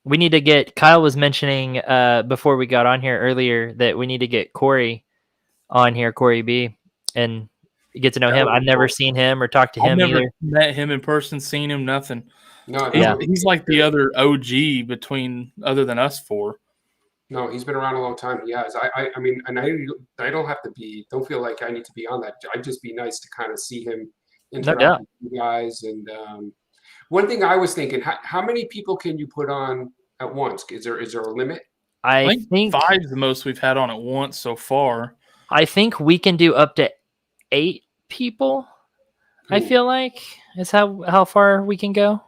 We need to get, Kyle was mentioning before we got on here earlier that we need to get Corey on here, Corey B, and get to know him. I've never seen him or talked to him either. Met him in person, seen him, nothing. No, he's like the other OG other than us four. No, he's been around a long time. He has. I mean, and I don't have to be. Don't feel like I need to be on that. I'd just be nice to kind of see him interact with you guys. And one thing I was thinking: how many people can you put on at once? Is there a limit? I think 5 is the most we've had on at once so far. I think we can do up to 8 people. Ooh. I feel like is how far we can go.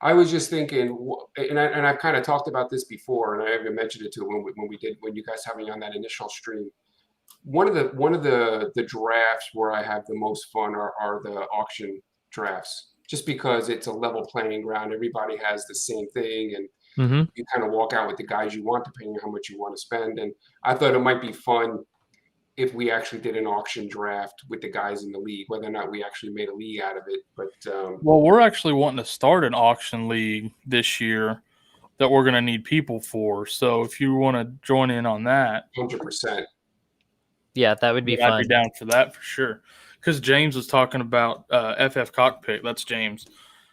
I was just thinking, and I've kind of talked about this before, and I even mentioned it to when you guys had me on that initial stream. One of the drafts where I have the most fun are the auction drafts, just because it's a level playing ground. Everybody has the same thing, and Mm-hmm. You kind of walk out with the guys you want, depending on how much you want to spend. And I thought it might be fun if we actually did an auction draft with the guys in the league, whether or not we actually made a league out of it. But well, we're actually wanting to start an auction league this year that we're going to need people for. So if you want to join in on that, 100%. Yeah, that would be fun. I'd be down for that for sure. Because James was talking about FF Cockpit. That's James.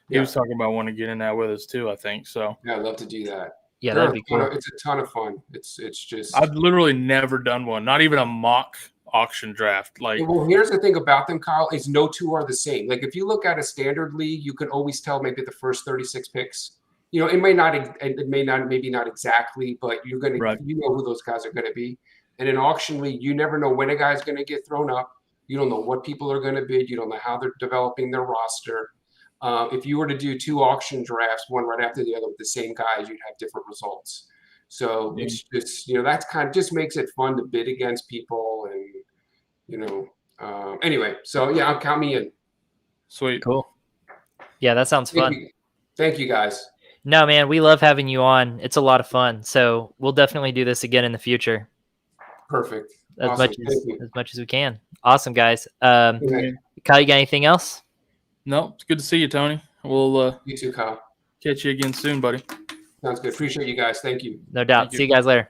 He was talking about wanting to get in that with us too, I think. So yeah, I'd love to do that. Yeah, that'd be cool. It's a ton of fun. It's just I've literally never done one, not even a mock auction draft. Like, well, here's the thing about them, Kyle, is no two are the same. Like if you look at a standard league, you can always tell maybe the first 36 picks. You know, it may not maybe not exactly, but you're gonna you know who those guys are gonna be. And in auction league, you never know when a guy's gonna get thrown up. You don't know what people are gonna bid. You don't know how they're developing their roster. If you were to do 2 auction drafts, one right after the other with the same guys, you'd have different results. So it's just, you know, that's kind of just makes it fun to bid against people. And, you know, anyway, so yeah, I'll count me in. Sweet. Cool. Yeah, that sounds fun. Thank you guys. No, man, we love having you on. It's a lot of fun. So we'll definitely do this again in the future. Perfect. As Awesome. much as we can. Awesome, guys. Kyle, you got anything else? No, it's good to see you, Tony. We'll you too, Kyle. Catch you again soon, buddy. Sounds good. Appreciate you guys. Thank you. No doubt. See you guys later.